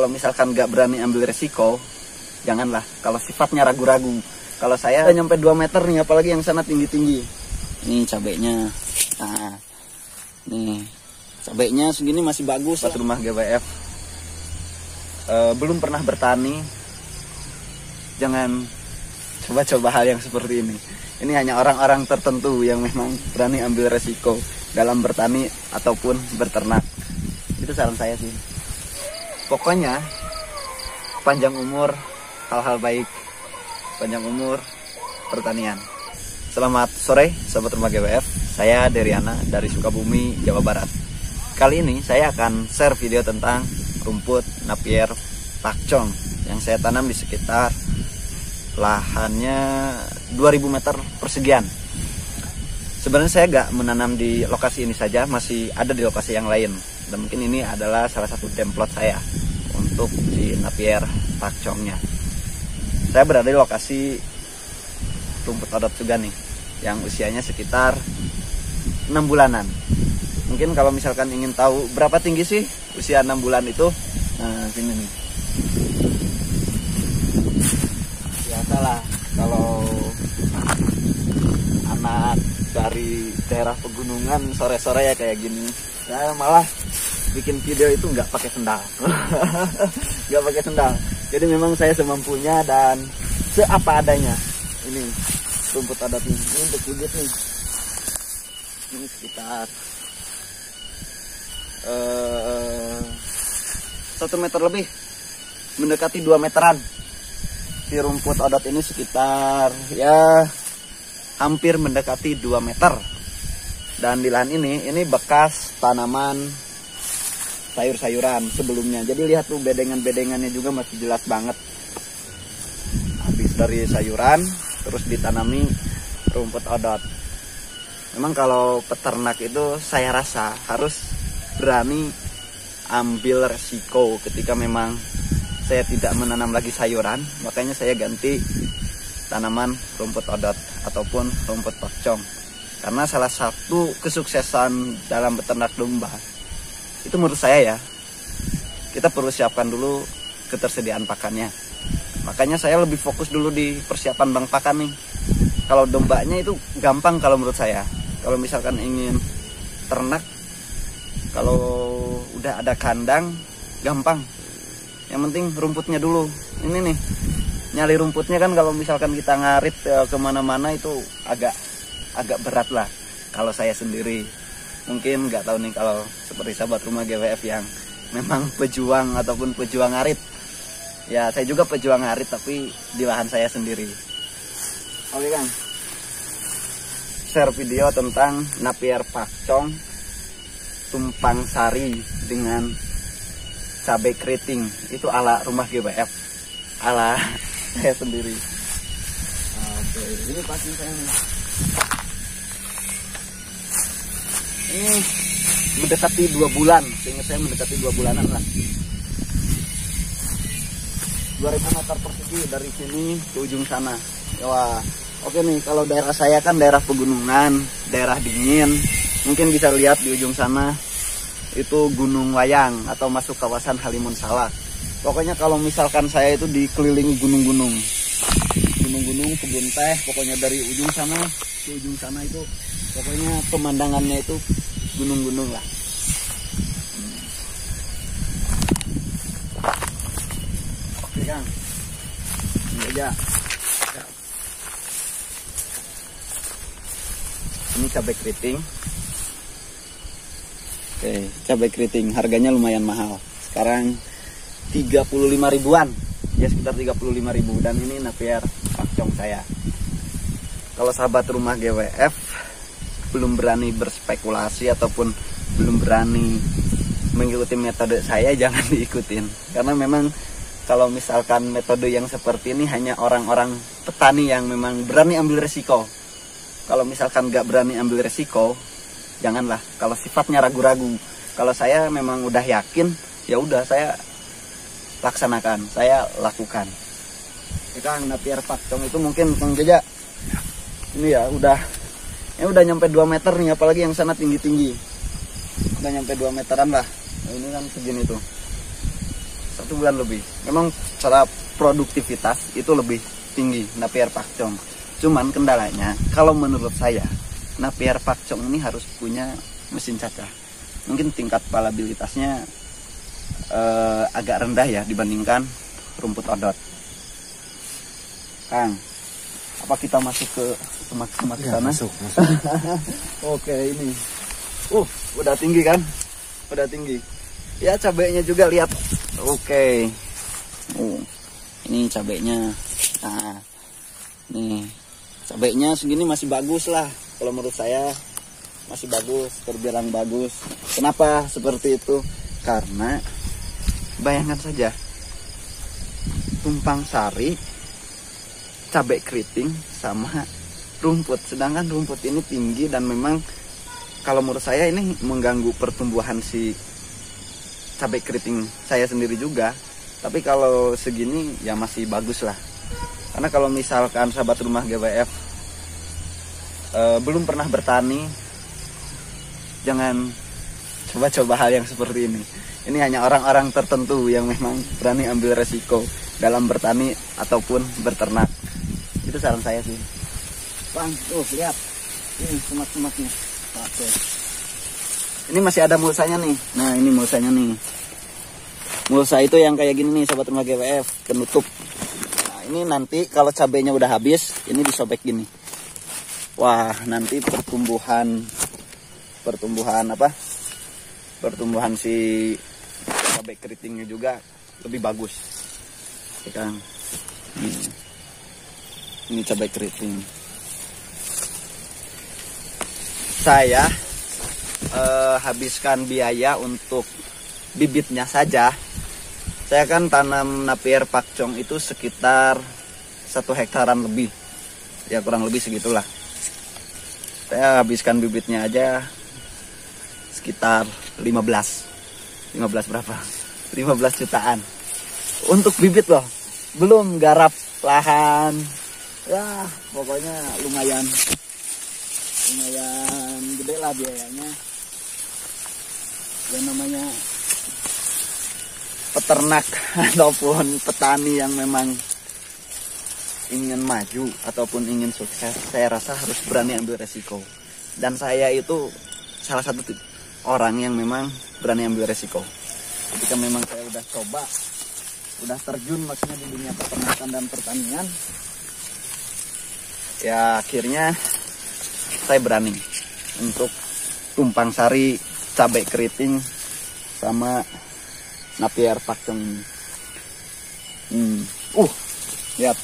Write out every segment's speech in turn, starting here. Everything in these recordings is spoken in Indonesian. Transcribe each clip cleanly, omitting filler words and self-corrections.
kalau misalkan nggak berani ambil resiko, janganlah. Kalau sifatnya ragu-ragu. Kalau saya nyampe 2 meter nih, apalagi yang sana tinggi-tinggi. Ini cabenya. Nah, nih cabenya segini masih bagus. Buat rumah GWF belum pernah bertani, jangan coba-coba hal yang seperti ini. Ini hanya orang-orang tertentu yang memang berani ambil resiko dalam bertani ataupun berternak. Itu saran saya sih. Pokoknya panjang umur, hal-hal baik, panjang umur, pertanian. Selamat sore Sobat Rumah GWF. Saya Deriana dari Sukabumi, Jawa Barat. Kali ini saya akan share video tentang rumput Napier pakcong yang saya tanam di sekitar lahannya 2000 meter persegian. Sebenarnya saya gak menanam di lokasi ini saja, masih ada di lokasi yang lain. Dan mungkin ini adalah salah satu template saya untuk si Napier pakcongnya. Saya berada di lokasi rumput odot juga nih, yang usianya sekitar 6 bulanan. Mungkin kalau misalkan ingin tahu berapa tinggi sih usia 6 bulan itu, nah sini nih. Biasalah kalau anak dari daerah pegunungan sore-sore ya kayak gini. Saya malah bikin video itu nggak pakai sendal. Nggak pakai sendal. Jadi memang saya semampunya dan seapa adanya. Ini rumput adat ini untuk bibit nih. Ini sekitar 1 meter lebih, mendekati 2 meteran. Si rumput adat ini sekitar ya hampir mendekati 2 meter. Dan di lahan ini bekas tanaman sayur-sayuran sebelumnya. Jadi lihat tuh bedengan-bedengannya juga masih jelas banget. Habis dari sayuran terus ditanami rumput odot. Memang kalau peternak itu saya rasa harus berani ambil resiko ketika memang saya tidak menanam lagi sayuran. Makanya saya ganti tanaman rumput odot ataupun rumput pakcong. Karena salah satu kesuksesan dalam beternak domba itu menurut saya ya, kita perlu siapkan dulu ketersediaan pakannya. Makanya saya lebih fokus dulu di persiapan bank pakan nih. Kalau dombanya itu gampang kalau menurut saya. Kalau misalkan ingin ternak, kalau udah ada kandang gampang. Yang penting rumputnya dulu. Ini nih, nyali rumputnya kan kalau misalkan kita ngarit kemana-mana itu agak berat lah. Kalau saya sendiri, mungkin nggak tahu nih kalau seperti sahabat rumah GWF yang memang pejuang ataupun pejuang ngarit. Ya saya juga pejuang ngarit tapi di lahan saya sendiri. Oke Kang, share video tentang Napier pakcong tumpang sari dengan cabai keriting. Itu ala rumah GWF, ala saya sendiri. Oke, ini pasti saya nih. Ini mendekati 2 bulan, sehingga saya mendekati 2 bulanan lah. 2000 meter persegi dari sini ke ujung sana. Wah, oke nih, kalau daerah saya kan daerah pegunungan, daerah dingin. Mungkin bisa lihat di ujung sana itu Gunung Wayang atau masuk kawasan Halimun Salak. Pokoknya kalau misalkan saya itu dikelilingi gunung-gunung, kebun teh, pokoknya dari ujung sana ke ujung sana itu pokoknya pemandangannya itu gunung-gunung lah. Oke Kang, ini aja. Ini cabai keriting. Oke, cabai keriting harganya lumayan mahal. Sekarang 35 ribuan. Ya sekitar 35.000. Dan ini Napier pakcong saya. Kalau sahabat rumah GWF belum berani berspekulasi ataupun belum berani mengikuti metode saya, jangan diikutin. Karena memang kalau misalkan metode yang seperti ini hanya orang-orang petani yang memang berani ambil resiko. Kalau misalkan nggak berani ambil resiko, janganlah. Kalau sifatnya ragu-ragu. Kalau saya memang udah yakin, ya udah saya laksanakan, saya lakukan. Kang Napier pakcong itu mungkin Kang Jaja ini ya udah nyampe 2 meter nih, apalagi yang sana tinggi-tinggi. Udah nyampe 2 meteran lah. Nah, ini kan segini tuh. 1 bulan lebih. Memang secara produktivitas itu lebih tinggi Napier pakcong. Cuman kendalanya, kalau menurut saya, Napier pakcong ini harus punya mesin cacah. Mungkin tingkat palabilitasnya agak rendah ya dibandingkan rumput odot. Kang, apa kita masuk ke semak-semak ya, sana? Masuk. Oke, ini. Udah tinggi kan? Udah tinggi. Ya, cabenya juga lihat. Oke. Ini cabenya. Nah, nih. Cabenya segini masih bagus lah. Kalau menurut saya masih bagus, terbilang bagus. Kenapa seperti itu? Karena bayangkan saja, tumpang sari, cabai keriting, sama rumput. Sedangkan rumput ini tinggi dan memang kalau menurut saya ini mengganggu pertumbuhan si cabai keriting saya sendiri juga. Tapi kalau segini ya masih bagus lah. Karena kalau misalkan sahabat rumah GWF belum pernah bertani, jangan coba-coba hal yang seperti ini. Ini hanya orang-orang tertentu yang memang berani ambil resiko dalam bertani ataupun berternak. Itu saran saya sih. Bang, lihat. Ini semak-semaknya. Oke. Ini masih ada mulsanya nih. Nah, ini mulsanya nih. Mulsa itu yang kayak gini nih, sahabat rumah GWF, penutup. Nah, ini nanti kalau cabenya udah habis, ini disobek gini. Wah, nanti pertumbuhan si cabai keritingnya juga lebih bagus. Sekarang ini cabai keriting. Saya habiskan biaya untuk bibitnya saja. Saya kan tanam Napier pakcong itu sekitar 1 hektaran lebih. Ya kurang lebih segitulah. Saya habiskan bibitnya aja sekitar 15 berapa? 15 jutaan. Untuk bibit loh. Belum garap lahan. Ya, pokoknya lumayan gede lah biayanya. Yang namanya peternak ataupun petani yang memang ingin maju ataupun ingin sukses, saya rasa harus berani ambil resiko. Dan saya itu salah satu orang yang memang berani ambil resiko. Ketika memang saya udah coba, udah terjun maksudnya di dunia peternakan dan pertanian, ya akhirnya saya berani untuk tumpang sari cabai keriting sama Napier pakcong. Lihat.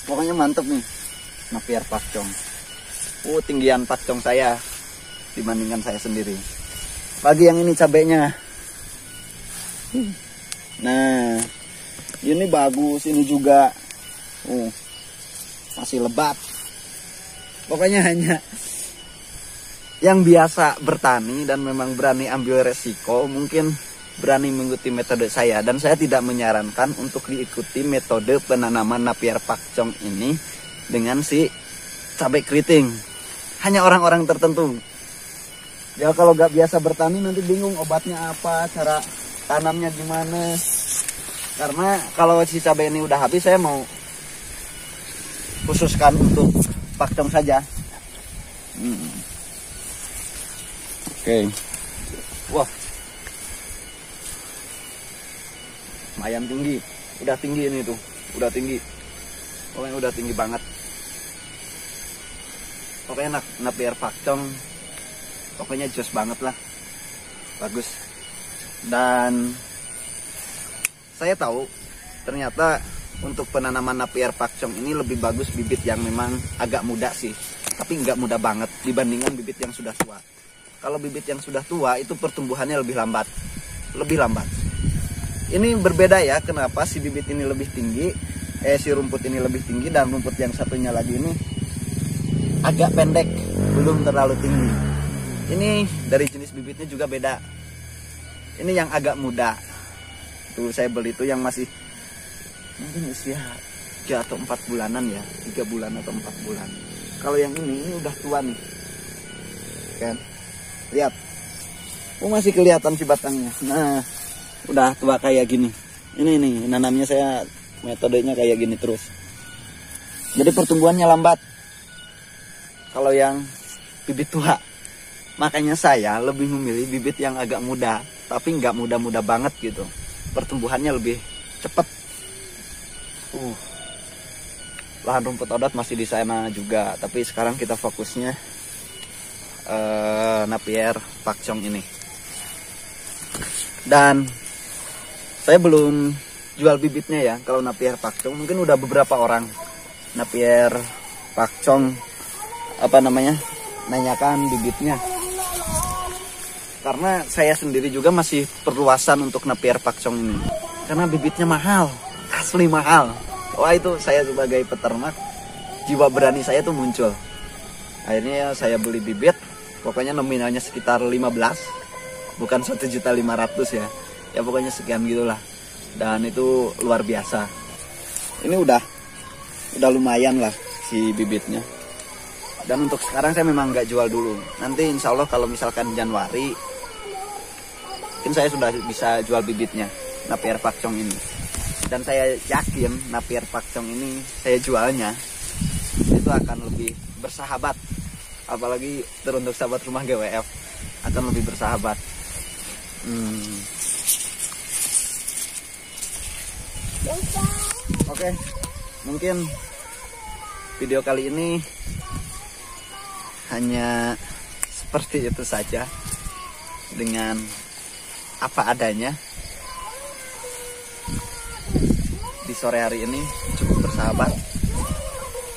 Pokoknya mantep nih Napier pakcong. Tinggian pakcong saya dibandingkan saya sendiri. Lagi yang ini cabenya. Nah, ini bagus, ini juga. Masih lebat. Pokoknya hanya yang biasa bertani dan memang berani ambil resiko, mungkin berani mengikuti metode saya. Dan saya tidak menyarankan untuk diikuti metode penanaman Napier pakcong ini dengan si cabai keriting. Hanya orang-orang tertentu. Ya kalau gak biasa bertani nanti bingung obatnya apa, cara tanamnya gimana. Karena kalau si cabai ini udah habis, saya mau khususkan untuk pakcong saja. Oke. Wah. Lumayan tinggi. Udah tinggi ini tuh. Udah tinggi. Pokoknya udah tinggi banget. Pokoknya Napier pakcong. Pokoknya jos banget lah. Bagus. Dan saya tahu ternyata untuk penanaman Napier pakcong ini lebih bagus bibit yang memang agak muda sih. Tapi nggak muda banget dibandingkan bibit yang sudah tua. Kalau bibit yang sudah tua itu pertumbuhannya lebih lambat. Ini berbeda ya, kenapa si bibit ini lebih tinggi, si rumput ini lebih tinggi, dan rumput yang satunya lagi ini agak pendek, belum terlalu tinggi. Ini dari jenis bibitnya juga beda. Ini yang agak muda. Tuh saya beli itu yang masih mungkin usia 3 atau 4 bulanan ya, 3 bulan atau 4 bulan. Kalau yang ini udah tua nih. Kan? Lihat. Masih kelihatan si batangnya. Nah, udah tua kayak gini. Ini nanamnya saya metodenya kayak gini terus. Jadi pertumbuhannya lambat. Kalau yang bibit tua, makanya saya lebih memilih bibit yang agak muda, tapi nggak muda-muda banget gitu. Pertumbuhannya lebih cepat. Lahan rumput odot masih di sana juga, tapi sekarang kita fokusnya Napier pakcong ini. Dan saya belum jual bibitnya ya. Kalau Napier pakcong mungkin udah beberapa orang Napier pakcong nanyakan bibitnya. Karena saya sendiri juga masih perluasan untuk Napier pakcong ini. Karena bibitnya mahal, asli mahal. Wah, itu saya sebagai peternak, jiwa berani saya tuh muncul. Akhirnya saya beli bibit, pokoknya nominalnya sekitar 15, bukan 1.500.000 ya. Ya pokoknya sekian gitulah. Dan itu luar biasa. Ini udah lumayan lah si bibitnya. Dan untuk sekarang saya memang nggak jual dulu. Nanti insya Allah kalau misalkan Januari, mungkin saya sudah bisa jual bibitnya, Napier pakcong ini. Dan saya yakin Napier pakcong ini saya jualnya itu akan lebih bersahabat. Apalagi teruntuk sahabat rumah GWF akan lebih bersahabat. Oke, mungkin video kali ini hanya seperti itu saja, dengan apa adanya. Di sore hari ini cukup bersahabat.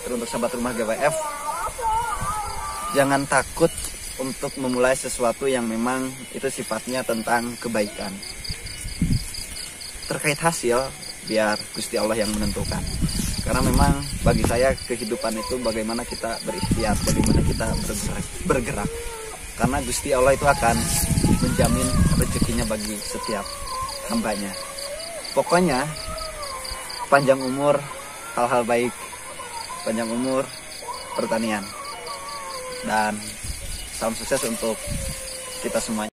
Teruntuk sahabat rumah GWF, jangan takut untuk memulai sesuatu yang memang itu sifatnya tentang kebaikan. Terkait hasil, biar Gusti Allah yang menentukan. Karena memang bagi saya kehidupan itu bagaimana kita berikhtiar, bagaimana kita bergerak. Karena Gusti Allah itu akan menjamin rezekinya bagi setiap hambanya. Pokoknya panjang umur hal-hal baik, panjang umur pertanian, dan salam sukses untuk kita semuanya.